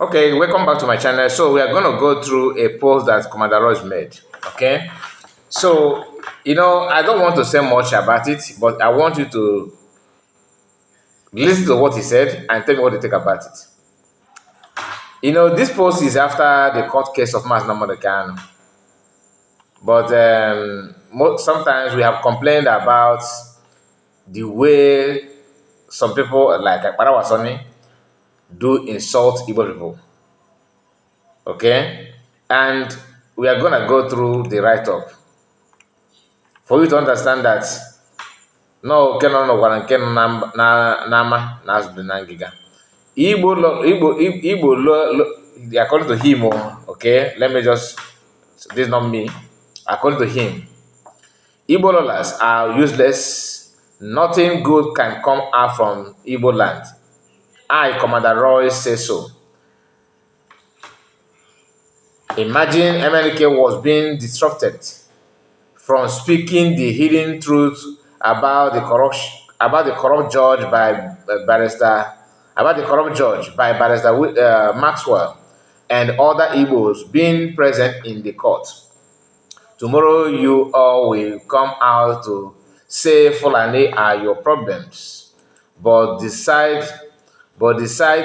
Okay, welcome back to my channel. So we are going to go through a post that Commander Royce made. Okay, so I don't want to say much about it, but I want you to listen to what he said and tell me what you think about it. This post is after the court case of Mas Namodekan, but sometimes we have complained about the way some people like Parawasoni do insult Igbo people. Okay, and we are going to go through the write-up for you to understand that no nke nọ n'ụwa nke nọ n'ama na-azụ dị na ngịga. According to him, okay, let me just, this is not me, according to him, Igbo lawyers are useless. Nothing good can come out from Igbo land. I, Commander Roy, say so. Imagine MNK was being disrupted from speaking the hidden truth about the corrupt judge by barrister Maxwell and other Igbos being present in the court. Tomorrow you all will come out to say Fulani are your problems, but decide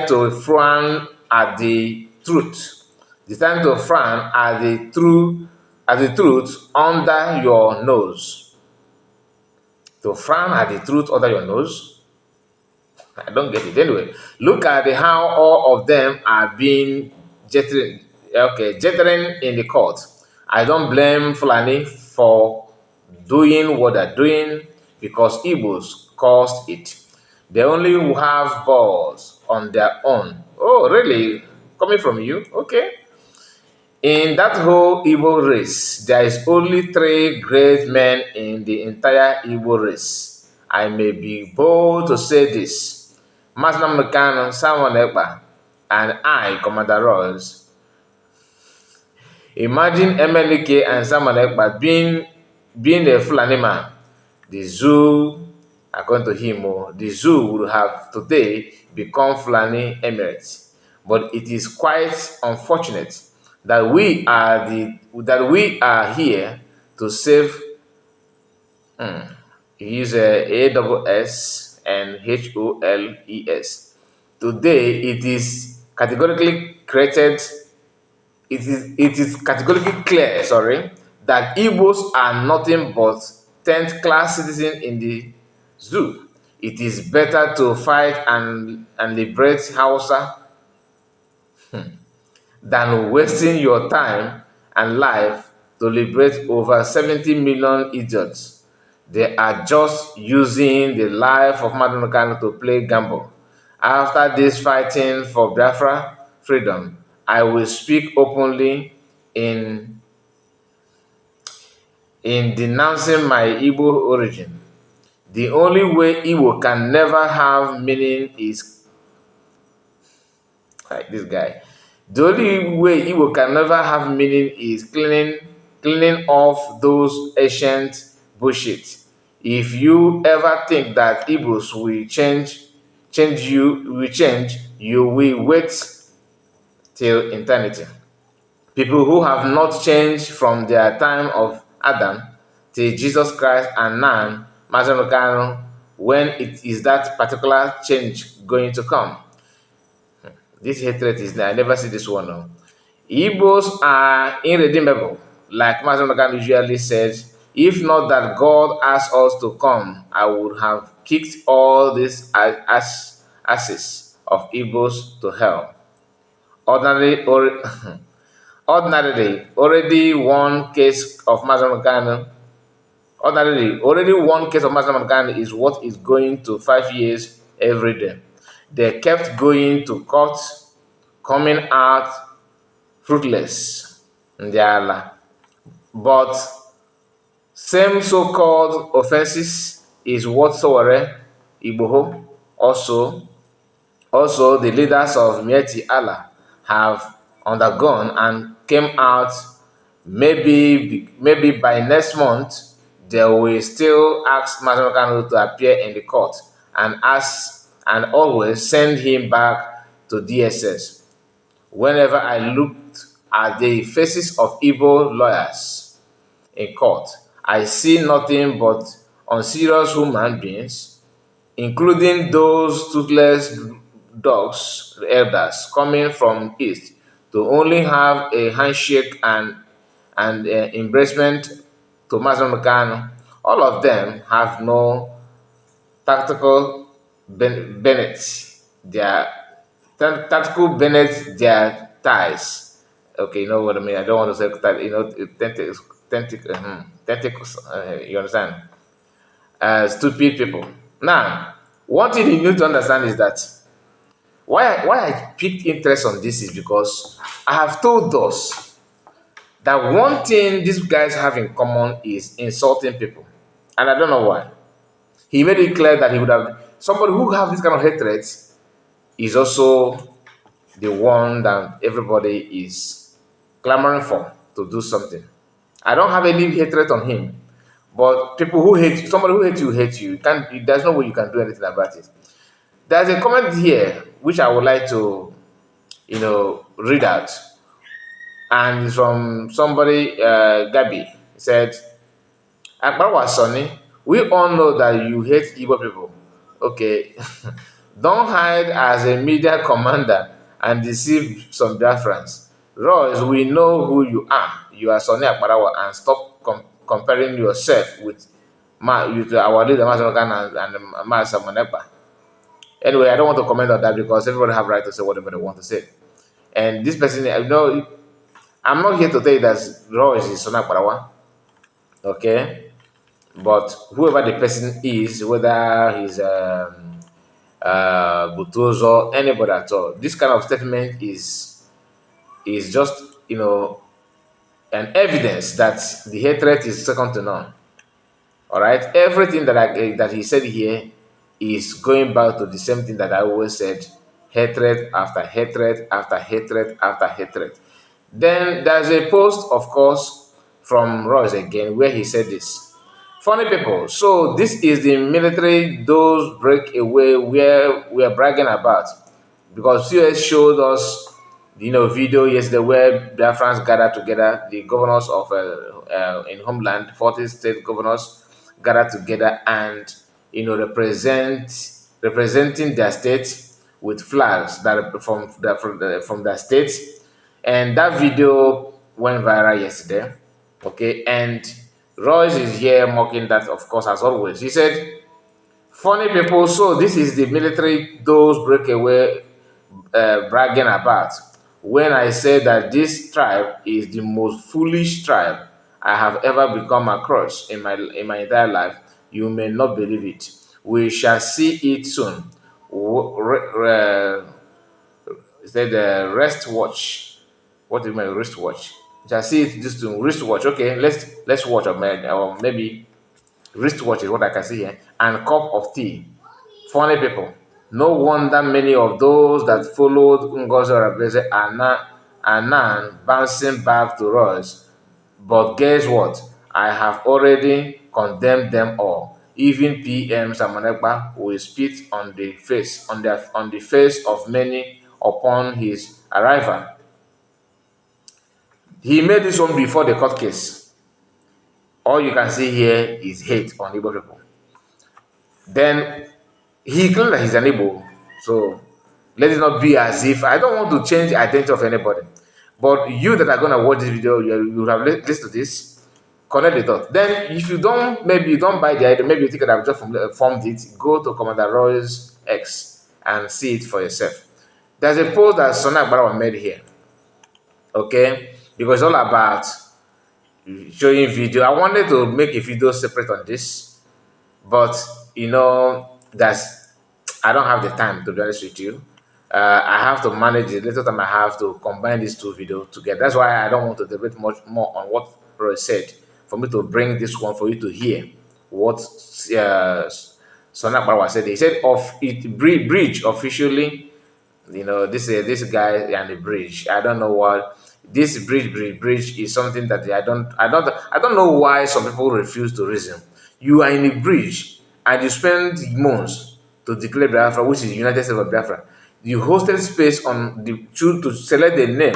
to frown at the truth. Decide to frown at the truth under your nose. To frown at the truth under your nose? I don't get it. Anyway, look at how all of them are being jittering in the court. I don't blame Fulani for doing what they're doing because Igbos caused it. They only have balls on their own. Oh, really? Coming from you? Okay. In that whole Igbo race, there is only 3 great men in the entire Igbo race. I may be bold to say this. Masnam Mekano, Samuel Ekpa, and I, Commander Royce. Imagine MLK and Samuel Ekpa being a Fulani man. The zoo, according to him, the zoo would have today become Fulani Emirates. But it is quite unfortunate that we are here to save. He used ASS and HOLES. Today, it is categorically created. It is categorically clear, that Igbos are nothing but 10th class citizens in the zoo. It is better to fight and liberate Hausa than wasting your time and life to liberate over 70 million idiots. They are just using the life of Madam Kano to play gamble. After this fighting for Biafra freedom, I will speak openly in denouncing my Igbo origin. The only way Igbo can never have meaning is like this guy. The only way Igbo can never have meaning is cleaning off those ancient bullshit. If you ever think that Igbos will change, you will wait till eternity. People who have not changed from their time of Adam till Jesus Christ and now, Mazanokano, when it is that particular change going to come? This hatred is there. I never see this one. No. Igbos are irredeemable, like Mazanokano usually says. If not that God asked us to come, I would have kicked all these asses of Igbos to hell. Ordinarily, already one case of Mazanokano is what is going to 5 years every day. They kept going to court, coming out fruitless. But same so-called offenses is whatsoever Igbo also the leaders of Mieti Allah have undergone and came out. Maybe by next month they will still ask Mazanokano to appear in the court and always send him back to DSS. Whenever I looked at the faces of Igbo lawyers in court, I see nothing but unserious human beings, including those toothless dogs, elders coming from east, to only have a handshake and embracement to Mazen Kanu. All of them have no tactical Bennett, their tactical Bennett, their ties. Okay, you know what I mean. I don't want to say that. You know, tentacles. You understand? Stupid people. Now, one thing you need to understand is that why I picked interest on this is because I have told us that one thing these guys have in common is insulting people, and I don't know why. He made it clear that he would have somebody who have this kind of hatred is also the one that everybody is clamoring for to do something. I don't have any hatred on him, but people who hate somebody who hates you. You can't. There's no way you can do anything about it. There's a comment here which I would like to, read out, and it's from somebody, Gabi. He said, Akbarwa Sonny, we all know that you hate Igbo people. Okay. Don't hide as a media commander and deceive some Biafrans. Royce, we know who you are. You are Sonny Akbarawa, and stop comparing yourself with our leader, Masakan and Masa Manepa. Anyway, I don't want to comment on that because everybody have right to say whatever they want to say. And this person, I'm not here to tell you that Royce is Sonny Akbarawa. Okay? But whoever the person is, whether he's Butozo, anybody at all, this kind of statement is just an evidence that the hatred is second to none. All right, everything that he said here is going back to the same thing that I always said: hatred after hatred after hatred after hatred. Then there's a post, of course, from Royce again where he said this. Funny people, so this is the military those breakaway where we are bragging about. Because US showed us, video yesterday where Biafrans gathered together, the governors of in homeland, 40 state governors gathered together and representing their state with flags that are from their states, and that video went viral yesterday. Okay, and Royce is here mocking that, of course, as always. He said, funny people, so this is the military those breakaway bragging about. When I say that this tribe is the most foolish tribe I have ever become across in my entire life, you may not believe it. We shall see it soon. Said rest watch. What do you mean wristwatch? You shall see it this soon. Wristwatch. Okay, let's watch, or maybe wristwatch is what I can see here, and cup of tea. Funny people. No wonder many of those that followed Ngozi Rabeze are now bouncing back to us. But guess what? I have already condemned them all. Even PM Samonekba will spit on the face of many upon his arrival. He made this one before the court case. All you can see here is hate on Igbo people. Then he claimed that he's an Igbo. So let it not be as if I don't want to change the identity of anybody. But you that are going to watch this video, you have listened to this, connect the dot. Then if you don't, maybe you don't buy the idea, maybe you think that I've just formed it, go to Commander Roy's X and see it for yourself. There's a post that Sona Barawa made here. Okay? Because it's all about showing video. I wanted to make a video separate on this, but that's I don't have the time, to be honest with you. I have to manage the little time I have to combine these two videos together. That's why I don't want to debate much more on what Roy said, for me to bring this one for you to hear what Sonak Barwa said. He said of it bridge officially, this guy and the bridge. I don't know what this bridge is something that I don't know why some people refuse to reason. You are in a bridge and you spend months to declare Biafra, which is United States of Biafra. You hosted space on the choose to select the name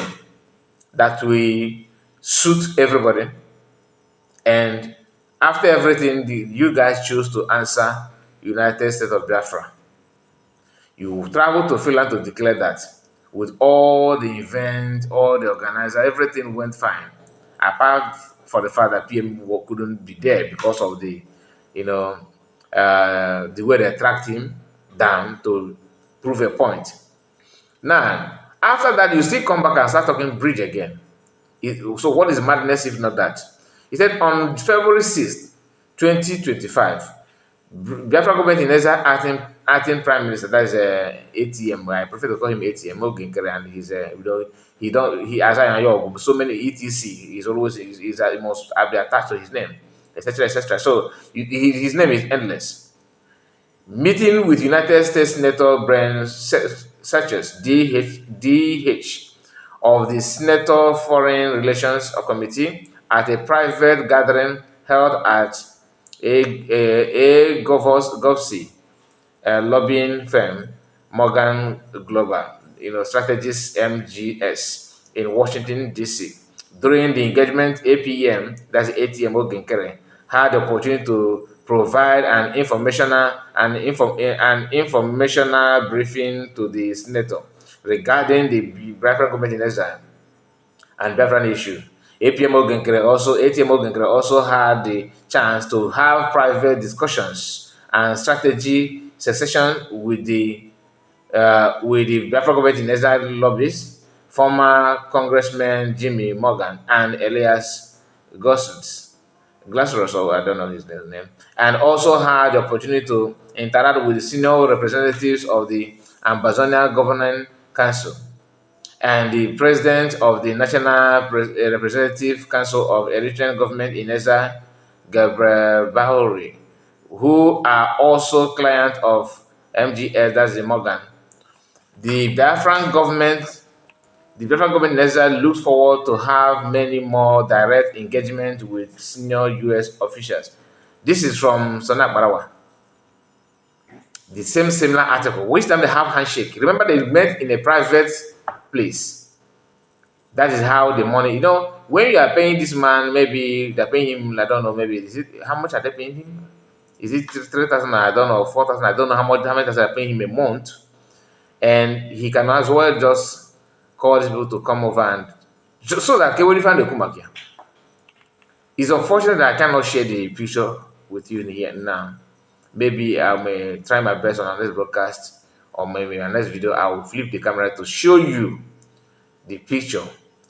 that will suit everybody, and after everything, you guys choose to answer United States of Biafra. You travel to Finland to declare that with all the event, all the organizer, everything went fine. Apart for the fact that PM couldn't be there because of you know, the way they tracked him down to prove a point. Now, after that, you still come back and start talking bridge again. So what is madness if not that? He said on February 6th, 2025, Biafra government in Ezra acting prime minister, that is ATM. I prefer to call him ATM. Oginkere, and he's he as I know so many ETC. He's always he must be attached to his name, etc. etc. So his name is endless. Meeting with United States Senator Brian Sessions, DH, of the Senator Foreign Relations Committee at a private gathering held at a Govsi lobbying firm, Morgan Global, Strategist MGS in Washington, D.C. During the engagement, APM, that's ATM Oginkere, had the opportunity to provide an informational briefing to the senator regarding the Biafran government in exile and Biafran issue. ATM Oginkere also had the chance to have private discussions and strategy session with the Biafra government in exile lobbyists, former Congressman Jimmy Morgan and Elias Glassros, or I don't know his name, and also had the opportunity to interact with the senior representatives of the Ambazonia Governing Council and the president of the National Representative Council of Eritrean Government in Eza, Gabriel Bahori, who are also clients of MGS, that's the Morgan. The Biafran government in Israel looks forward to have many more direct engagement with senior U.S. officials. This is from Sanak Barawa. The similar article. Which time they have handshake. Remember, they met in a private place. That is how the money. When you are paying this man, maybe they're paying him. I don't know. Maybe how much are they paying him? Is it 3,000? I don't know. 4,000? I don't know how much. How much are they paying him a month? And he can as well just call these people to come over and so that when you find the Kumakia. It's unfortunate that I cannot share the picture with you here now. Maybe I may try my best on our next broadcast, or maybe on our next video I will flip the camera to show you the picture,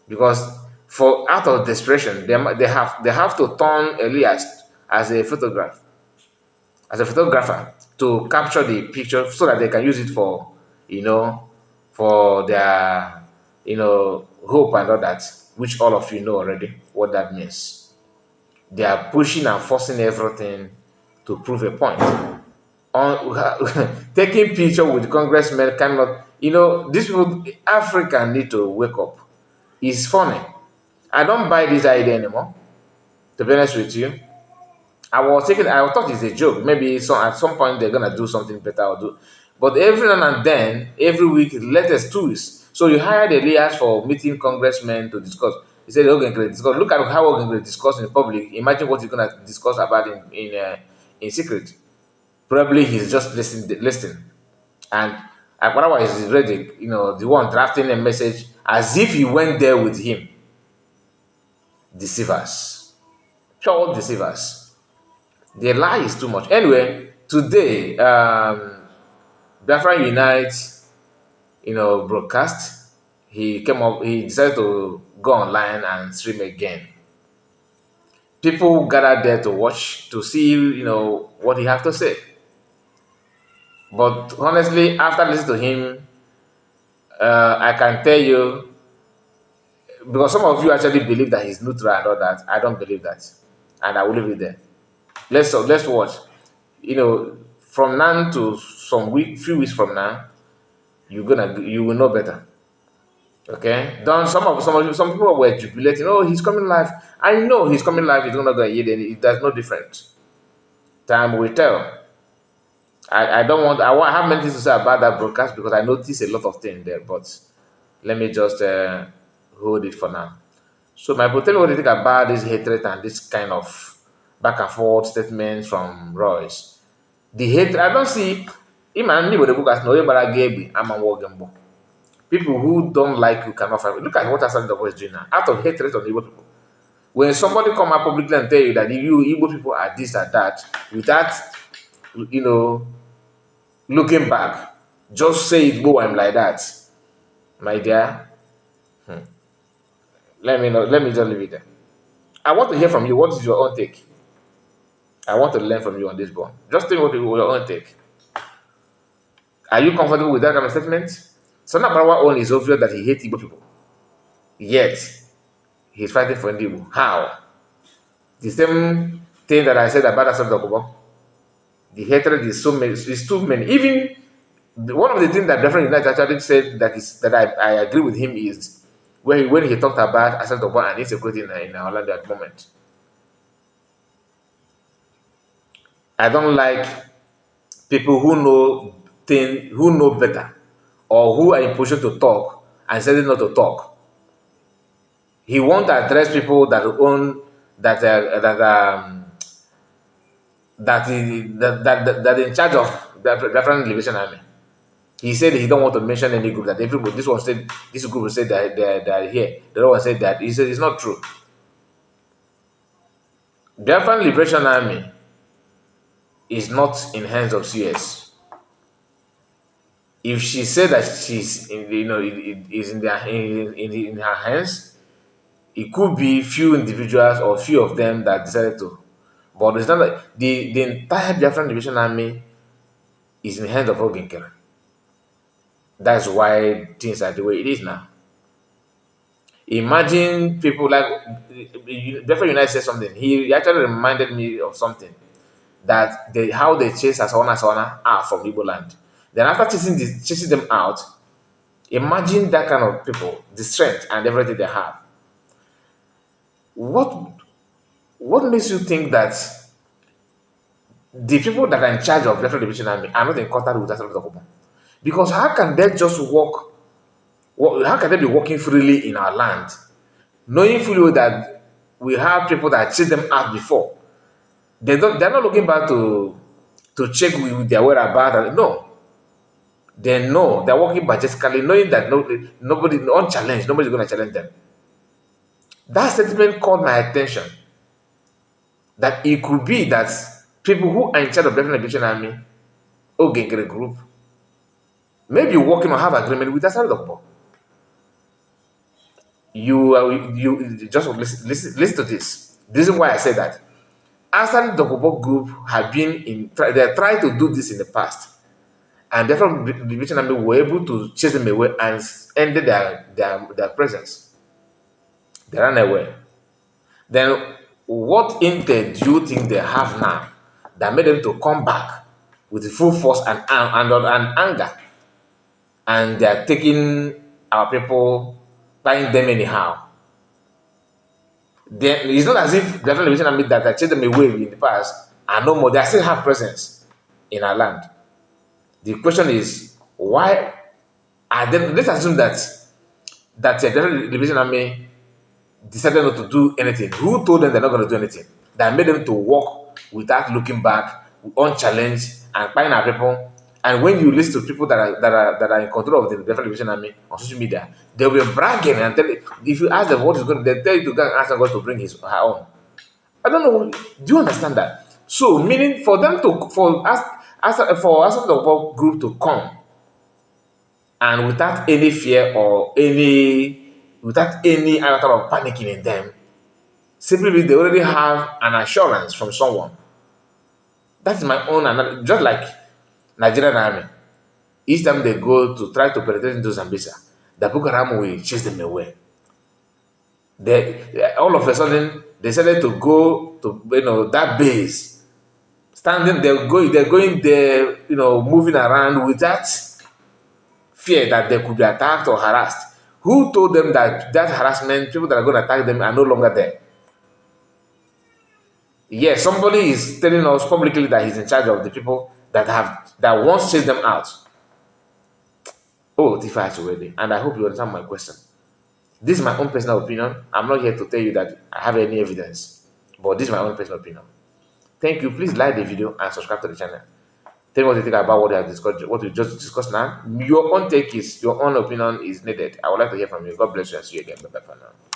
because for out of desperation they have to turn Elias as a photographer to capture the picture so that they can use it for for their hope and all that, which all of you know already what that means. They are pushing and forcing everything to prove a point. Taking picture with congressmen cannot, these people, Africa need to wake up. It's funny. I don't buy this idea anymore, to be honest with you. I thought it's a joke. Maybe at some point they're gonna do something better or do. But every now and then, every week, latest twist. So you hired Elias for meeting congressmen to discuss. He said, "Okay, great, discuss." Look at how we're going to discuss in public. Imagine what he's gonna discuss about in secret. Probably he's just listening, and otherwise he's ready. The one drafting a message as if he went there with him. Deceivers, pure deceivers. The lie is too much. Anyway, today, Biafra Unite, broadcast. He decided to go online and stream again. People gathered there to watch, to see, what he have to say. But honestly, after listening to him, I can tell you, because some of you actually believe that he's neutral and all that. I don't believe that, and I will leave it there. Let's watch. From now to few weeks from now, you will know better. Okay. Don't some people were jubilating. Oh, he's coming live. I know he's coming live. He's gonna go. It does no different. Time will tell. I don't want, I have many things to say about that broadcast because I noticed a lot of things there, but let me just hold it for now. So, my tell me what you think about this hatred and this kind of back and forth statements from Royce. The hatred, I don't see, even anybody who has no I'm a war. People who don't like you cannot fight. Look at what Hassan Dabo is doing now. Out of hatred on Igbo people. When somebody come up publicly and tell you that you Igbo people are this or that, without you know looking back, just say it go I'm like that. My dear, let me know, let me just leave it there. I want to hear from you. What is your own take? I want to learn from you on this one. Just tell me what your own take. Are you comfortable with that kind of statement? Sana Barawa own is obvious that he hates Igbo people. Yet, he's fighting for Igbo. How? The same thing that I said about Asaf Dokubo. The hatred is so many, is too many. Even one of the things that Reverend United actually said that I agree with him is when he talked about Asaf Dokubo and insecurity in Orlando at the moment. I don't like people who know better or who are in position to talk and say not to talk. He won't address people that own that that in charge of the different liberation army. He said he don't want to mention any group that everybody. This group will say that they are here. The other one said that. He said it's not true. The African Liberation Army is not in hands of CS. If she said that she's it is in her hands, it could be few individuals or few of them that decided to. But it's not like the entire Biafran Liberation Army is in the hands of Oginkere. That's why things are the way it is now. Imagine people like Biafran United said something. He actually reminded me of something that how they chase Asona out from Igbo land. Then after chasing them out, imagine that kind of people, the strength and everything they have. What makes you think that the people that are in charge of Biafran Liberation Army are not in contact with Asana Dokubo? Because how can they just walk? How can they be walking freely in our land, knowing fully that we have people that chased them out before? They're not looking back to check with their whereabouts. No, they know they're walking majestically, knowing that nobody unchallenged, nobody's going to challenge them. That statement caught my attention. That it could be that people who are in charge of the Liberation Army, Ogengere group, maybe working or have agreement with Asana Dokubo. You just listen to this. This is why I say that Asana Dokubo group have been they tried to do this in the past, and therefore the Liberation Army were able to chase them away and ended their presence. They ran away. Then what intent do you think they have now that made them to come back with full force and anger, and they are taking our people, buying them anyhow? Then it's not as if the Liberation Army that chased them away in the past are no more. They still have presence in our land. The question is, why are they? Let's assume that the Liberation Army decided not to do anything. Who told them they're not going to do anything? That made them to walk without looking back, unchallenged, and buying our people. And when you listen to people that are in control of the Liberation Army on social media, they will be bragging and tell you, if you ask them what is going, they tell you to go and ask them God to bring her own. I don't know. Do you understand that? So, meaning for them to for the group to come and without any fear or without any iota of panicking in them, simply they already have an assurance from someone. That's my own analysis. Just like Nigerian army, each time they go to try to penetrate into Zambia, the Boko Haram will chase them away. All of a sudden they decided to go to that base, standing. They're going there, moving around without fear that they could be attacked or harassed. Who told them that harassment, people that are going to attack them, are no longer there? Yes, somebody is telling us publicly that he's in charge of the people that once chased them out. Oh, Tifa has already. And I hope you understand my question. This is my own personal opinion. I'm not here to tell you that I have any evidence, but this is my own personal opinion. Thank you. Please like the video and subscribe to the channel. Tell me what you think about what we have discussed, what we just discussed now. Your own take is, your own opinion is needed. I would like to hear from you. God bless you and see you again. Bye bye for now.